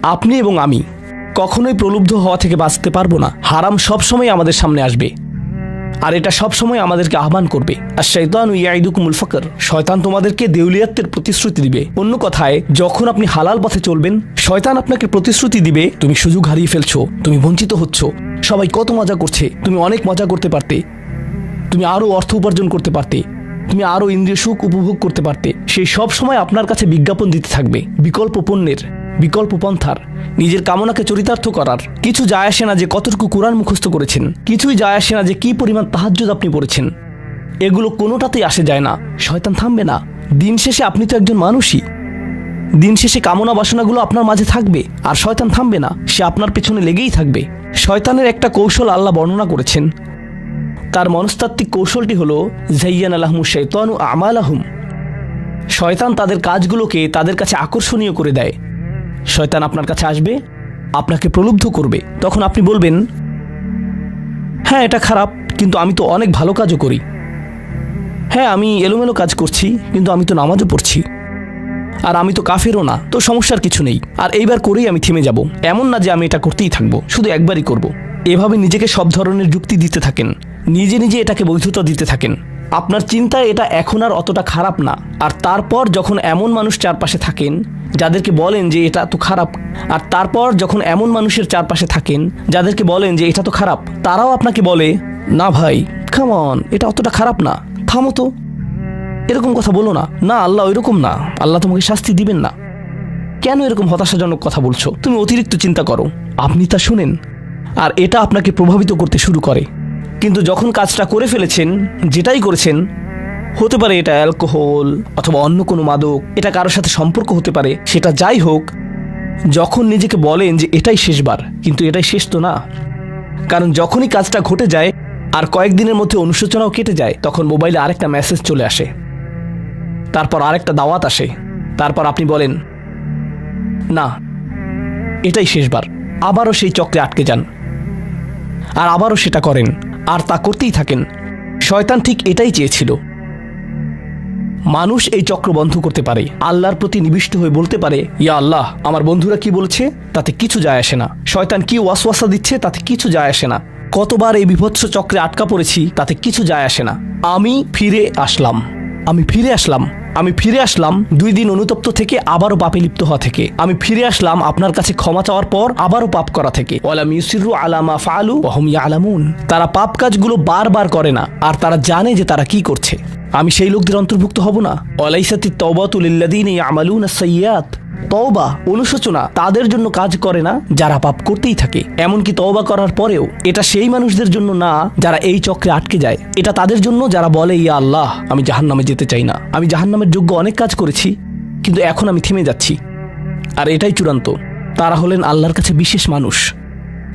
আপনি এবং আমি কখনোই প্রলুব্ধ হওয়া থেকে বাঁচতে পারবো না। হারাম সবসময় আমাদের সামনে আসবে, আর এটা সবসময় আমাদেরকে আহ্বান করবে। আর শাইতানু ইয়াইদুকুমুল ফাকর, শয়তান তোমাদেরকে দেউলিয়াত্বের প্রতিশ্রুতি দিবে। অন্য কথায়, যখন আপনি হালাল পথে চলবেন, শয়তান আপনাকে প্রতিশ্রুতি দিবে তুমি সুযোগ হারিয়ে ফেলছো, তুমি বঞ্চিত হচ্ছ, সবাই কত মজা করছে, তুমি অনেক মজা করতে পারতে, তুমি আরও অর্থ উপার্জন করতে পারতে, তুমি আরও ইন্দ্রিয় সুখ উপভোগ করতে পারতে। সেই সব সময় আপনার কাছে বিজ্ঞাপন দিতে থাকবে বিকল্প পণ্যের, বিকল্প পন্থার, নিজের কামনাকে চরিতার্থ করার। কিছু যায় আসে না যে কতটুকু কোরআন মুখস্থ করেছেন, কিছুই যায় আসে না যে কি পরিমাণ তাহাজ্জুদ আপনি পড়েছেন, এগুলো কোনোটাতেই আসে যায় না। শয়তান থামবে না। দিন শেষে আপনি তো একজন মানুষই, দিন শেষে কামনা বাসনাগুলো আপনার মাঝে থাকবে, আর শয়তান থামবে না, সে আপনার পেছনে লেগেই থাকবে। শয়তানের একটা কৌশল আল্লাহ বর্ণনা করেছেন। তার মনস্তাত্ত্বিক কৌশলটি হলো যায়্যানা লাহুমুশ শাইতানু আমালাহুম। শয়তান তাদের কাজগুলোকে তাদের কাছে আকর্ষণীয় করে দেয়। শয়তান আপনার কাছে আসবে, আপনাকে প্রলুব্ধ করবে। তখন আপনি বলবেন, হ্যাঁ এটা খারাপ, কিন্তু আমি তো অনেক ভালো কাজও করি। হ্যাঁ আমি এলোমেলো কাজ করছি, কিন্তু আমি তো নামাজও পড়ছি, আর আমি তো কাফেরও না, তো সমস্যার কিছু নেই। আর এইবার করেই আমি থেমে যাব, এমন না যে আমি এটা করতেই থাকবো, শুধু একবারই করব। এভাবে নিজেকে সব ধরনের যুক্তি দিতে থাকেন, নিজে নিজে এটাকে বৈধতা দিতে থাকেন। আপনার চিন্তায় এটা এখন আর অতটা খারাপ না। আর তারপর যখন এমন মানুষ চারপাশে থাকেন যাদেরকে বলেন যে এটা তো খারাপ, আর তারপর যখন এমন মানুষের চারপাশে থাকেন যাদেরকে বলেন যে এটা তো খারাপ, তারাও আপনাকে বলে, না ভাই কাম অন, এটা অতটা খারাপ না, থামো তো, এরকম কথা বলো না, না আল্লাহ ওইরকম না, আল্লাহ তোমাকে শাস্তি দিবেন না, কেন এরকম হতাশাজনক কথা বলছো, তুমি অতিরিক্ত চিন্তা করো। আপনি তা শুনেন, আর এটা আপনাকে প্রভাবিত করতে শুরু করে। কিন্তু যখন কাজটা করে ফেলেছেন, যেটাই করেছেন, হতে পারে এটা অ্যালকোহল অথবা অন্য কোনো মাদক, এটা কারোর সাথে সম্পর্ক হতে পারে, সেটা যাই হোক, যখন নিজেকে বলেন যে এটাই শেষবার, কিন্তু এটাই শেষ তো না। কারণ যখনই কাজটা ঘটে যায় আর কয়েকদিনের মধ্যে অনুশোচনাও কেটে যায়, তখন মোবাইলে আরেকটা মেসেজ চলে আসে, তারপর আরেকটা দাওয়াত আসে, তারপর আপনি বলেন না এটাই শেষবার, আবারও সেই চক্রে আটকে যান, আর আবারও সেটা করেন, আর তা করতেই থাকেন। শয়তান ঠিক এটাই চেয়েছিল। মানুষ এই চক্র বন্ধ করতে পারে, আল্লাহর প্রতি নিবিষ্ট হয়ে বলতে পারে, ইয়া আল্লাহ, আমার বন্ধুরা কি বলছে তাতে কিছু যায় আসে না, শয়তান কি ওয়াসওয়াসা দিচ্ছে তাতে কিছু যায় আসে না, কতবার এই বিভৎস চক্রে আটকা পড়েছি তাতে কিছু যায় আসে না। আমি ফিরে আসলাম, আমি ফিরে আসলাম, আমি ফিরে আসলাম 2 দিন অনুতপ্ত থেকে আবারও পাপে লিপ্ত হওয়া থেকে। আমি ফিরে আসলাম আপনার কাছে ক্ষমা চাওয়ার পর আবারও পাপ করা থেকে। ওয়ালাম ইউসিরু আলা মা ফাআলু ওয়া হুম ইয়ালামুন। তারা পাপ কাজগুলো বারবার করে না, আর তারা জানে যে তারা কি করছে। আমি সেই লোকদের অন্তর্ভুক্ত হব না। ওয়ালাইসাতিত তাওবাতু লিল্লাযিনা ইয়ামালুনাস সাইয়্যাত। তওবা, অনুশোচনা তাদের জন্য কাজ করে না যারা পাপ করতেই থাকে। এমনকি তওবা করার পরেও এটা সেই মানুষদের জন্য না যারা এই চক্রে আটকে যায়। এটা তাদের জন্য যারা বলে, ইয়া আল্লাহ, আমি জাহান্নামে যেতে চাই না, আমি জাহান্নামের যোগ্য অনেক কাজ করেছি, কিন্তু এখন আমি থেমে যাচ্ছি। আর এটাই চূড়ান্ত। তারা হলেন আল্লাহর কাছে বিশেষ মানুষ,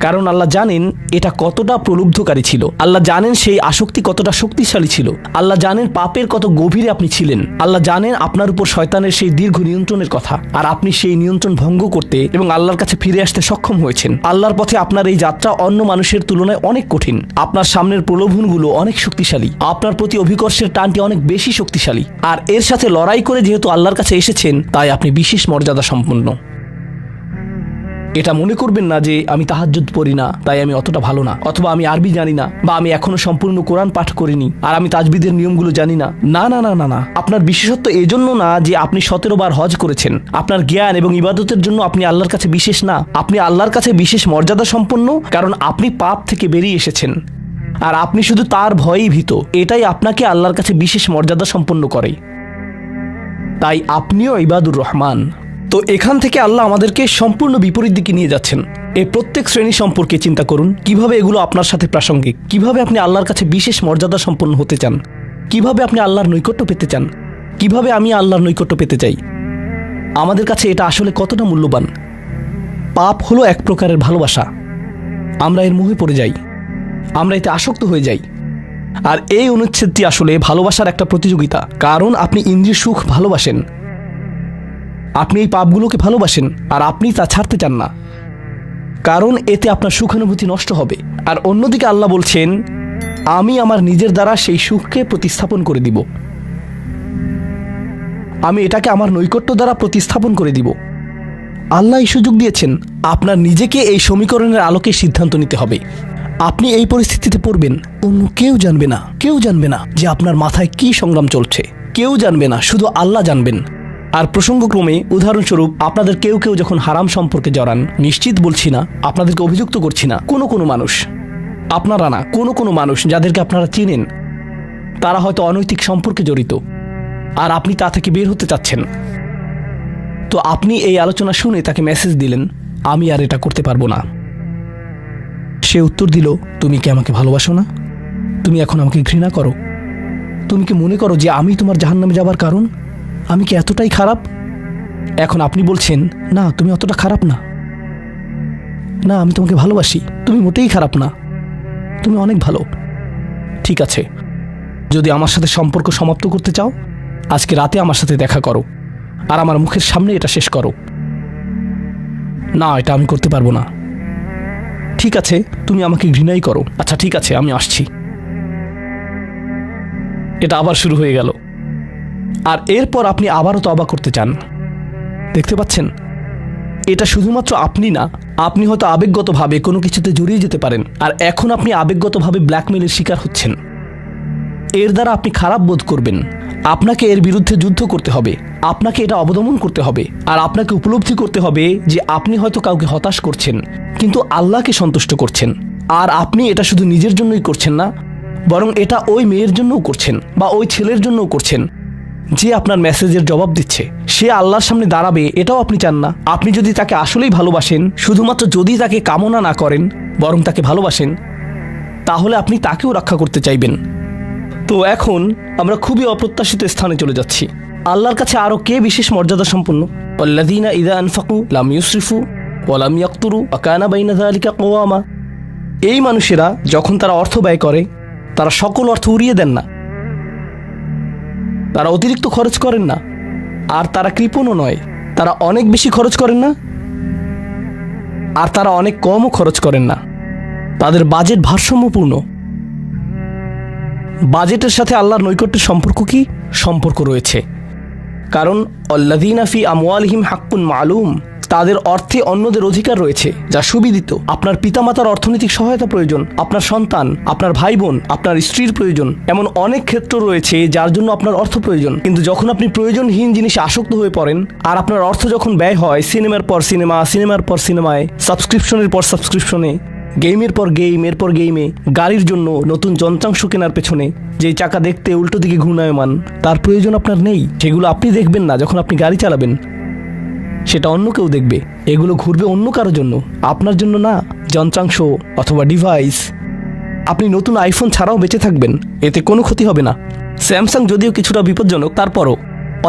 কারণ আল্লাহ জানেন এটা কতটা প্রলুব্ধকারী ছিল, আল্লাহ জানেন সেই আসক্তি কতটা শক্তিশালী ছিল, আল্লাহ জানেন পাপের কত গভীরে আপনি ছিলেন, আল্লাহ জানেন আপনার উপর শয়তানের সেই দীর্ঘ নিয়ন্ত্রণের কথা, আর আপনি সেই নিয়ন্ত্রণ ভঙ্গ করতে এবং আল্লাহর কাছে ফিরে আসতে সক্ষম হয়েছেন। আল্লাহর পথে আপনার এই যাত্রা অন্য মানুষের তুলনায় অনেক কঠিন। আপনার সামনের প্রলোভনগুলো অনেক শক্তিশালী, আপনার প্রতি অভিকর্ষের টানটি অনেক বেশি শক্তিশালী, আর এর সাথে লড়াই করে যেহেতু আল্লাহর কাছে এসেছেন, তাই আপনি বিশেষ মর্যাদা সম্পন্ন। এটা মনে করবেন না যে আমি তাহাজ্জুদ পড়ি না তাই আমি অতটা ভালো না, অথবা আমি আরবি জানি না, বা আমি এখনো সম্পূর্ণ কোরআন পাঠ করিনি, আর আমি তাজবিদের নিয়মগুলো জানি না। না না না না না, আপনার বিশেষত্ব এজন্য না যে আপনি 17 বার হজ করেছেন। আপনার জ্ঞান এবং ইবাদতের জন্য আপনি আল্লাহর কাছে বিশেষ না, আপনি আল্লাহর কাছে বিশেষ মর্যাদা সম্পন্ন, কারণ আপনি পাপ থেকে বেরিয়ে এসেছেন, আর আপনি শুধু তার ভয়েই ভীত। এটাই আপনাকে আল্লাহর কাছে বিশেষ মর্যাদা সম্পন্ন করে। তাই আপনিও ইবাদুর রহমান। তো এখান থেকে আল্লাহ আমাদেরকে সম্পূর্ণ বিপরীত দিকে নিয়ে যাচ্ছেন। এই প্রত্যেক শ্রেণী সম্পর্কে চিন্তা করুন, কিভাবে এগুলো আপনার সাথে প্রাসঙ্গিক, কিভাবে আপনি আল্লাহর কাছে বিশেষ মর্যাদা সম্পন্ন হতে চান, কিভাবে আপনি আল্লাহর নৈকট্য পেতে চান, কিভাবে আমি আল্লাহর নৈকট্য পেতে চাই। আমাদের কাছে এটা আসলে কতটা মূল্যবান। পাপ হলো এক প্রকারের ভালোবাসা। আমরা এর মোহে পড়ে যাই, আমরা এতে আসক্ত হয়ে যাই। আর এই অনুচ্ছেদটি আসলে ভালোবাসার একটা প্রতিযোগিতা, কারণ আপনি ইন্দ্রিয় সুখ ভালোবাসেন, আপনি এই পাপগুলোকে ভালোবাসেন, আর আপনি তা ছাড়তে চান না, কারণ এতে আপনার সুখানুভূতি নষ্ট হবে। আর অন্যদিকে আল্লাহ বলছেন, আমি আমার নিজের দ্বারা সেই সুখকে প্রতিস্থাপন করে দিব, আমি এটাকে আমার নৈকট্য দ্বারা প্রতিস্থাপন করে দিব। আল্লাহ এই সুযোগ দিয়েছেন। আপনার নিজেকে এই সমীকরণের আলোকে সিদ্ধান্ত নিতে হবে। আপনি এই পরিস্থিতিতে পড়বেন, অন্য কেউ জানবে না, কেউ জানবে না যে আপনার মাথায় কি সংগ্রাম চলছে, কেউ জানবে না, শুধু আল্লাহ জানবেন। আর প্রসঙ্গক্রমে উদাহরণস্বরূপ আপনাদের কেউ কেউ যখন হারাম সম্পর্কে জড়ান, নিশ্চিত বলছি না, আপনাদেরকে অভিযুক্ত করছি না, কোনো মানুষ, আপনারা না, কোনো মানুষ যাদেরকে আপনারা চিনেন, তারা হয়তো অনৈতিক সম্পর্কে জড়িত, আর আপনি তা থেকে বের হতে চাচ্ছেন। তো আপনি এই আলোচনা শুনে তাকে মেসেজ দিলেন, আমি আর এটা করতে পারবো না। সে উত্তর দিল, তুমি কি আমাকে ভালোবাসো না? তুমি এখন আমাকে ঘৃণা করো? তুমি কি মনে করো যে আমি তোমার জাহান্নামে যাবার কারণ? আমি কি এতটাই খারাপ? এখন আপনি বলছেন, না তুমি অতটা খারাপ না, না আমি তোমাকে ভালোবাসি, তুমি মোটেই খারাপ না, তুমি অনেক ভালো। ঠিক আছে, যদি আমার সাথে সম্পর্ক সমাপ্ত করতে চাও, আজকে রাতে আমার সাথে দেখা করো, আর আমার মুখের সামনে এটা শেষ করো। না, এটা আমি করতে পারবো না। ঠিক আছে, তুমি আমাকে ঘৃণাই করো, আচ্ছা ঠিক আছে, আমি আসছি। এটা আবার শুরু হয়ে গেল। আর এরপর আপনি আবারও তওবা করতে চান। দেখতে পাচ্ছেন, এটা শুধুমাত্র আপনি না, আপনি হয়তো আবেগগতভাবে কোনো কিছুতে জড়িয়ে যেতে পারেন, আর এখন আপনি আবেগগতভাবে ব্ল্যাকমেলের শিকার হচ্ছেন। এর দ্বারা আপনি খারাপ বোধ করবেন। আপনাকে এর বিরুদ্ধে যুদ্ধ করতে হবে, আপনাকে এটা অবদমন করতে হবে, আর আপনাকে উপলব্ধি করতে হবে যে আপনি হয়তো কাউকে হতাশ করছেন, কিন্তু আল্লাহকে সন্তুষ্ট করছেন। আর আপনি এটা শুধু নিজের জন্যই করছেন না, বরং এটা ওই মেয়ের জন্যও করছেন, বা ওই ছেলের জন্যও করছেন যে আপনার মেসেজের জবাব দিচ্ছে। সে আল্লাহর সামনে দাঁড়াবে, এটাও আপনি চান না। আপনি যদি তাকে আসলেই ভালোবাসেন, শুধুমাত্র যদি তাকে কামনা না করেন, বরং তাকে ভালোবাসেন, তাহলে আপনি তাকেও রক্ষা করতে চাইবেন। তো এখন আমরা খুবই অপ্রত্যাশিত স্থানে চলে যাচ্ছি। আল্লাহর কাছে আরও কে বিশেষ মর্যাদা সম্পন্ন? আল্লাযীনা ইযা আনফাকু লাম ইউসরিফু ওয়া লাম ইয়াকতুরু ওয়া কানা বাইনা যালিকা কওয়ামা। এই মানুষেরা যখন তারা অর্থ ব্যয় করে, তারা সকল অর্থ উড়িয়ে দেন না, তারা অতিরিক্ত খরচ করেন না, আর তারা কৃপণও নয়। তারা অনেক বেশি খরচ করেন না, আর তারা অনেক কমও খরচ করেন না। তাদের বাজেট ভারসাম্যপূর্ণ। বাজেটের সাথে আল্লাহর নৈকট্যের সম্পর্ক কি? সম্পর্ক রয়েছে, কারণ আল্লাযীনা ফি আমওয়ালিহিম হাক্কুন মালুম, তাদের অর্থে অন্যদের অধিকার রয়েছে যা সুবিদিত। আপনার পিতামাতার অর্থনৈতিক সহায়তা প্রয়োজন, আপনার সন্তান, আপনার ভাই বোন, আপনার স্ত্রীর প্রয়োজন, এমন অনেক ক্ষেত্র রয়েছে যার জন্য আপনার অর্থ প্রয়োজন। কিন্তু যখন আপনি প্রয়োজনহীন জিনিসে আসক্ত হয়ে পড়েন, আর আপনার অর্থ যখন ব্যয় হয় সিনেমার পর সিনেমা, সিনেমার পর সিনেমায়, সাবস্ক্রিপশনের পর সাবস্ক্রিপশনে, গেমের পর গেম, এরপর গেমে, গাড়ির জন্য নতুন যন্ত্রাংশ কেনার পেছনে, যেই চাকা দেখতে উল্টো দিকে ঘূর্ণায়মান, তার প্রয়োজন আপনার নেই। সেগুলো আপনি দেখবেন না যখন আপনি গাড়ি চালাবেন, সেটা অন্য কেউ দেখবে। এগুলো ঘুরবে অন্য কারোর জন্য, আপনার জন্য না। যন্ত্রাংশ অথবা ডিভাইস। আপনি নতুন আইফোন ছাড়াও বেঁচে থাকবেন, এতে কোনো ক্ষতি হবে না। স্যামসাং যদিও কিছুটা বিপজ্জনক, তারপরও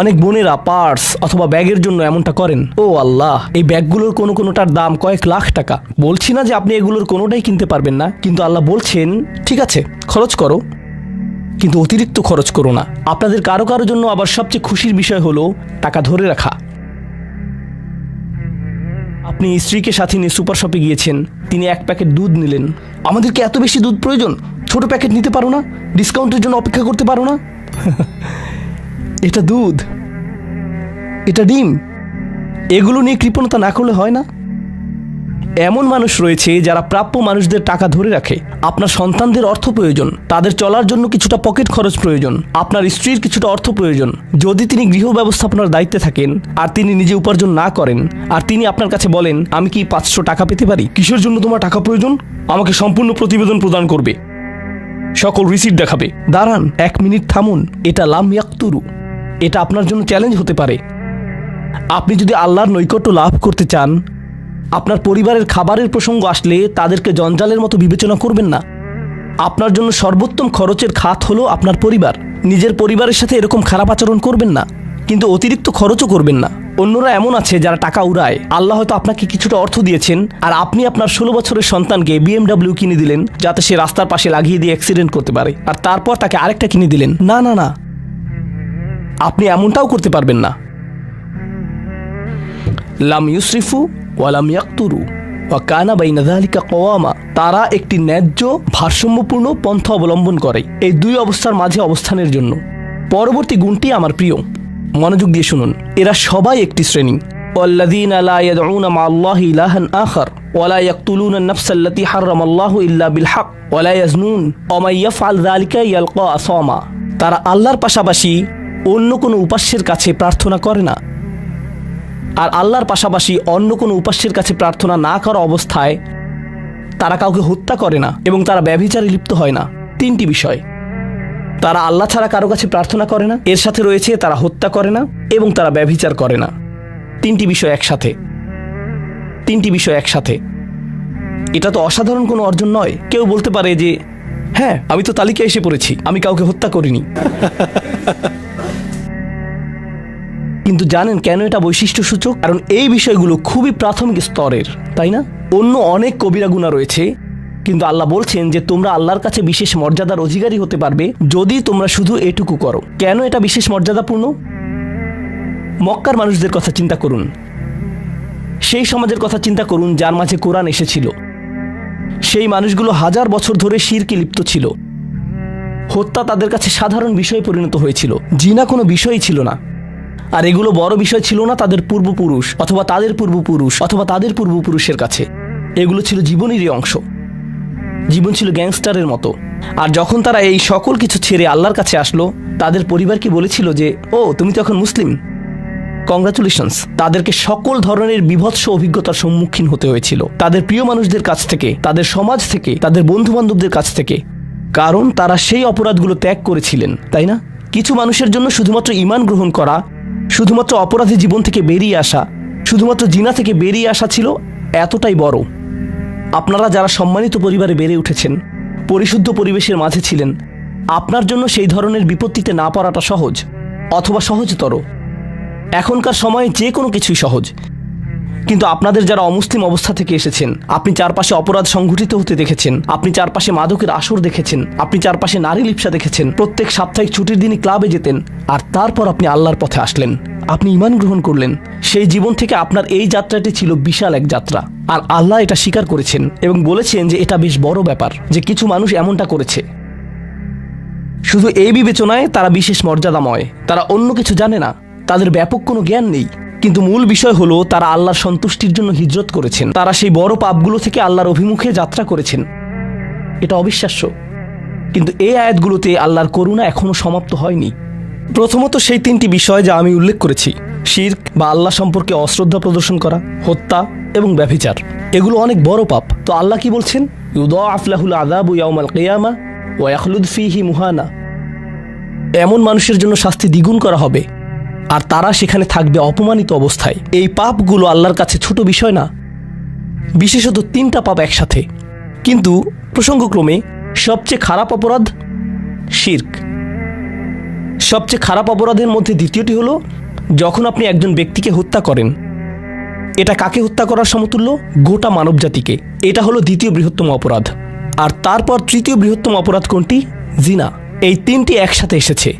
অনেক বোনেরা পার্স অথবা ব্যাগের জন্য এমনটা করেন। ও আল্লাহ, এই ব্যাগগুলোর কোনোটার দাম কয়েক লাখ টাকা। বলছি না যে আপনি এগুলোর কোনোটাই কিনতে পারবেন না, কিন্তু আল্লাহ বলছেন ঠিক আছে খরচ করো, কিন্তু অতিরিক্ত খরচ করো না। আপনাদের কারো কারো জন্য আবার সবচেয়ে খুশির বিষয় হলো টাকা ধরে রাখা। আপনি স্ত্রীকে সাথে নিয়ে সুপার শপে গিয়েছেন, তিনি এক প্যাকেট দুধ নিলেন। আমাদেরকে এত বেশি দুধ প্রয়োজন, ছোট প্যাকেট নিতে পারো না? ডিসকাউন্টের জন্য অপেক্ষা করতে পারো না? এটা দুধ, এটা ডিম, এগুলো নিয়ে কৃপণতা না করলে হয় না? এমন মানুষ রয়েছে যারা প্রাপ্য মানুষদের টাকা ধরে রাখে। আপনার সন্তানদের অর্থ প্রয়োজন, তাদের চলার জন্য কিছুটা পকেট খরচ প্রয়োজন, আপনার স্ত্রীর কিছুটা অর্থ প্রয়োজন। যদি তিনি গৃহ ব্যবস্থাপনার দায়িত্বে থাকেন আর তিনি নিজে উপার্জন না করেন, আর তিনি আপনার কাছে বলেন আমি কি 500 টাকা পেতে পারি? কিসের জন্য তোমার টাকা প্রয়োজন? আমাকে সম্পূর্ণ প্রতিবেদন প্রদান করবে, সকল রিসিট দেখাবে। দাঁড়ান, 1 মিনিট থামুন। এটা লাম ইয়াকতুরু, এটা আপনার জন্য চ্যালেঞ্জ হতে পারে। আপনি যদি আল্লাহর নৈকট্য লাভ করতে চান, আপনার পরিবারের খাবারের প্রসঙ্গ আসলে তাদেরকে জঞ্জালের মতো বিবেচনা করবেন না। আপনার জন্য সর্বোত্তম খরচের খাত হলো আপনার পরিবার। নিজের পরিবারের সাথে এরকম খারাপ আচরণ করবেন না, কিন্তু অতিরিক্ত খরচও করবেন না। অন্যরা এমন আছে যারা টাকা উড়ায়। আল্লাহ হয়তো আপনাকে কিছুটা অর্থ দিয়েছেন, আর আপনি আপনার 16 বছরের সন্তানকে BMW কিনে দিলেন যাতে সে রাস্তার পাশে লাগিয়ে দিয়ে অ্যাক্সিডেন্ট করতে পারে, আর তারপর তাকে আরেকটা কিনে দিলেন। না না না, আপনি এমনটাও করতে পারবেন না। লাম ইউসরিফু ওয়া লাম ইয়াকতুরু ওয়া কানা বাইনা যালিকা কওয়ামা। তারা একটি ন্যায্য ভারসাম্যপূর্ণ পন্থা অবলম্বন করে এই দুই অবস্থার মাঝে অবস্থানের জন্য। পরবর্তী গুণটি আমার প্রিয়, মনোযোগ দিয়ে শুনুন। এরা সবাই একটি শ্রেণী। والذين لا يدعون مع الله إلها آخر ولا يقتلون النفس التي حرم الله إلا بالحق ولا يزنون ومن يفعل ذلك يلقى أثاما। তারা আল্লাহর পাশাপাশি অন্য কোনো উপাস্যের কাছে প্রার্থনা করে না, আর আল্লাহর পাশাপাশি অন্য কোনো উপাস্যের কাছে প্রার্থনা না করা অবস্থায় তারা কাউকে হত্যা করে না এবং তারা ব্যভিচারে লিপ্ত হয় না। তিনটি বিষয়, তারা আল্লাহ ছাড়া কারো কাছে প্রার্থনা করে না, এর সাথে রয়েছে তারা হত্যা করে না এবং তারা ব্যভিচার করে না। তিনটি বিষয় একসাথে। এটা তো অসাধারণ কোনো অর্জন নয়। কেউ বলতে পারে যে হ্যাঁ, আমি তো তালিকায় এসে পড়েছি, আমি কাউকে হত্যা করিনি। কিন্তু জানেন কেন এটা বৈশিষ্ট্য সূচক? কারণ এই বিষয়গুলো খুবই প্রাথমিক স্তরের, তাই না? অন্য অনেক কবিরা গুনাহ রয়েছে, কিন্তু আল্লাহ বলছেন যে তোমরা আল্লাহর কাছে বিশেষ মর্যাদার অধিকারী হতে পারবে যদি তোমরা শুধু এটুকু করো। কেন এটা বিশেষ মর্যাদাপূর্ণ? মক্কার মানুষদের কথা চিন্তা করুন, সেই সমাজের কথা চিন্তা করুন যার মাঝে কোরআন এসেছিল। সেই মানুষগুলো হাজার বছর ধরে শিরকে লিপ্ত ছিল। হত্যা তাদের কাছে সাধারণ বিষয়ে পরিণত হয়েছিল, জিনা কোনো বিষয়ই ছিল না। আর এগুলো বড় বিষয় ছিল না তাদের পূর্বপুরুষ অথবা তাদের পূর্বপুরুষ অথবা তাদের পূর্বপুরুষের কাছে। এগুলো ছিল জীবনেরই অংশ। জীবন ছিল গ্যাংস্টারের মতো। আর যখন তারা এই সকল কিছু ছেড়ে আল্লাহর কাছে আসলো, তাদের পরিবারকে বলেছিল যে ও তুমি তো এখন মুসলিম, কংগ্রাচুলেশনস। তাদেরকে সকল ধরনের বিভৎস অভিজ্ঞতার সম্মুখীন হতে হয়েছিল, তাদের প্রিয় মানুষদের কাছ থেকে, তাদের সমাজ থেকে, তাদের বন্ধু বান্ধবদের কাছ থেকে, কারণ তারা সেই অপরাধগুলো ত্যাগ করেছিলেন, তাই না? কিছু মানুষের জন্য শুধুমাত্র ঈমান গ্রহণ করা, শুধুমাত্র অপরাধী জীবন থেকে বেরিয়ে আসা, শুধুমাত্র জিনা থেকে বেরিয়ে আসা ছিল এতটাই বড়। আপনারা যারা সম্মানিত পরিবারে বেড়ে উঠেছেন, পরিশুদ্ধ পরিবেশের মাঝে ছিলেন, আপনার জন্য সেই ধরনের বিপত্তিতে না পড়াটা সহজ অথবা সহজতর। এখনকার সময়ে যে কোনো কিছুই সহজ, কিন্তু আপনাদের যারা অমুসলিম অবস্থা থেকে এসেছেন, আপনি চারপাশে অপরাধ সংঘটিত হতে দেখেছেন, আপনি চারপাশে মাদকের আসর দেখেছেন, আপনি চারপাশে নারী লিপ্সা দেখেছেন, প্রত্যেক সাপ্তাহিক ছুটির দিনই ক্লাবে যেতেন, আর তারপর আপনি আল্লাহর পথে আসলেন, আপনি ঈমান গ্রহণ করলেন। সেই জীবন থেকে আপনার এই যাত্রাটি ছিল বিশাল এক যাত্রা, আর আল্লাহ এটা স্বীকার করেছেন এবং বলেছেন যে এটা বেশ বড় ব্যাপার যে কিছু মানুষ এমনটা করেছে। শুধু এই বিবেচনায় তারা বিশেষ মর্যাদাময়, তারা অন্য কিছু জানে না, তাদের ব্যাপক কোনো জ্ঞান নেই, কিন্তু মূল বিষয় হলো তারা আল্লাহর সন্তুষ্টির জন্য হিজরত করেছেন, তারা সেই বড় পাপগুলো থেকে আল্লাহর অভিমুখে যাত্রা করেছেন। এটা অবিশ্বাস্য, কিন্তু এই আয়াতগুলোতে আল্লাহর করুণা এখনো সমাপ্ত হয়নি। প্রথমত সেই তিনটি বিষয় যা আমি উল্লেখ করেছি, শিরক বা আল্লাহ সম্পর্কে অশ্রদ্ধা প্রদর্শন করা, হত্যা এবং ব্যভিচার, এগুলো অনেক বড় পাপ। তো আল্লাহ কি বলছেন? ইউদাআফ লাহুল আযাবু ইয়াউমাল কিয়ামা ওয়া ইয়াখলুদ ফীহি মুহানা। এমন মানুষের জন্য শাস্তি দ্বিগুণ করা হবে, আর তারা সেখানে থাকবে অপমানিত অবস্থায়। এই পাপগুলো আল্লাহর কাছে ছোট বিষয় না, বিশেষত তিনটা পাপ একসাথে। কিন্তু প্রসঙ্গক্রমে সবচেয়ে খারাপ অপরাধ শিরক। সবচেয়ে খারাপ অপরাধের মধ্যে দ্বিতীয়টি হলো যখন আপনি একজন ব্যক্তিকে হত্যা করেন। এটা কাকে হত্যা করার সমতুল্য? গোটা মানবজাতিকে। এটা হলো দ্বিতীয় বৃহত্তম অপরাধ। আর তারপর তৃতীয় বৃহত্তম অপরাধ কোনটি? জিনা। এই তিনটি একসাথে এসেছে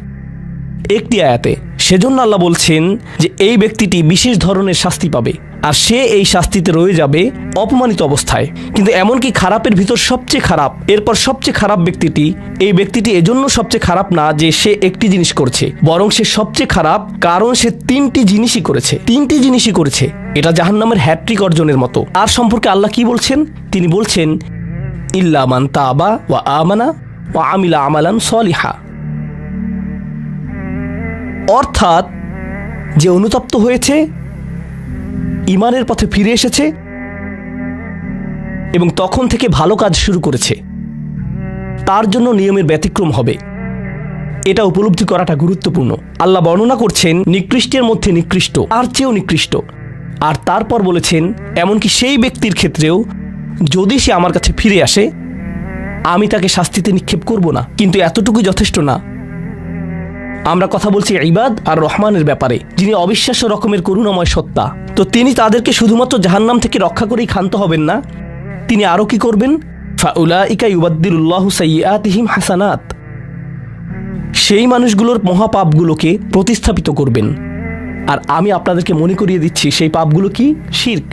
একটি আয়াতে। সেজন্য আল্লাহ বলছেন যে এই ব্যক্তিটি বিশেষ ধরনের শাস্তি পাবে, আর সে এই শাস্তিতে রয়ে যাবে অপমানিত অবস্থায়। কিন্তু এমনকি খারাপের ভিতর সবচেয়ে খারাপ, এরপর সবচেয়ে খারাপ ব্যক্তিটি, এই ব্যক্তিটি এজন্য সবচেয়ে খারাপ না যে সে একটি জিনিস করছে, বরং সে সবচেয়ে খারাপ কারণ সে তিনটি জিনিসই করেছে। এটা জাহান্নামের হ্যাট্রিক অর্জনের মতো। আর সম্পর্কে আল্লাহ কি বলছেন? তিনি বলছেন ইল্লা মান তাবা ওয়া আমানা ওয়া আমিলা আমালান সলিহা। অর্থাৎ যে অনুতপ্ত হয়েছে, ঈমানের পথে ফিরে এসেছে এবং তখন থেকে ভালো কাজ শুরু করেছে, তার জন্য নিয়মের ব্যতিক্রম হবে। এটা উপলব্ধি করাটা গুরুত্বপূর্ণ। আল্লাহ বর্ণনা করছেন নিকৃষ্টের মধ্যে নিকৃষ্ট, আর চেয়েও নিকৃষ্ট। আর তারপর বলেছেন এমনকি সেই ব্যক্তির ক্ষেত্রেও যদি সে আমার কাছে ফিরে আসে, আমি তাকে শাস্তিতে নিক্ষেপ করব না। কিন্তু এতটুকু যথেষ্ট না। আমরা কথা বলছি ইবাদ আর রহমানের ব্যাপারে, যিনি অবিশ্বাস্য রকমের করুণাময় সত্তা। তো তিনি তাদেরকে শুধুমাত্র জাহান্নাম থেকে রক্ষা করেই ক্ষান্ত হবেন না, তিনি আরও কি করবেন? ফাউলাইকা ইউবাদদিলুল্লাহু সাইয়্যাতিহিম হাসানাত। সেই মানুষগুলোর মহাপাপগুলোকে প্রতিস্থাপিত করবেন। আর আমি আপনাদেরকে মনে করিয়ে দিচ্ছি সেই পাপগুলো কি? শিরক।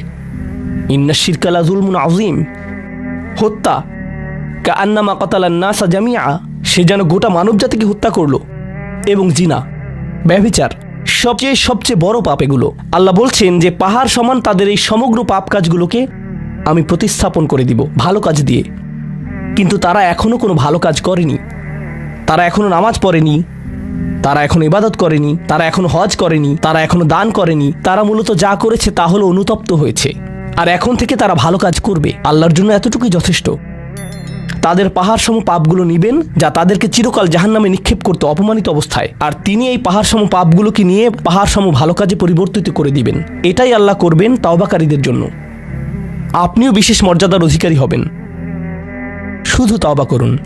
ইন্নাশ শিরকা লাযুলমুন আযীম। হত্যা, কাআন্নামা কাতালান নাসা জামিআ, সে যেন গোটা মানবজাতিকে হত্যা করলো। এবং জিনা, ব্যভিচার, সবচেয়ে সবচেয়ে বড় পাপ এগুলো। আল্লাহ বলছেন যে পাহাড় সমান তাদের এই সমগ্র পাপ কাজগুলোকে আমি প্রতিস্থাপন করে দিব ভালো কাজ দিয়ে। কিন্তু তারা এখনো কোনো ভালো কাজ করেনি, তারা এখনো নামাজ পড়েনি, তারা এখনো ইবাদত করেনি, তারা এখনো হজ করেনি, তারা এখনো দান করেনি। তারা মূলত যা করেছে তা হলো অনুতপ্ত হয়েছে। আর এখন থেকে তারা ভালো কাজ করবে, আল্লাহর জন্য এতটুকুই যথেষ্ট। তাদের পাহাড় সম পাপগুলো নিবেন যা তাদেরকে চিরকাল জাহান্নামে নিক্ষেপ করতে অপমানিত অবস্থায়, আর তিনি এই পাহাড় সম পাপগুলোকে নিয়ে পাহাড় সম ভালো কাজে পরিবর্তিত করে দিবেন। এটাই আল্লাহ করবেন তাওবাকারীদের জন্য। আপনিও বিশেষ মর্যাদার অধিকারী হবেন। শুধু তাওবা করুন।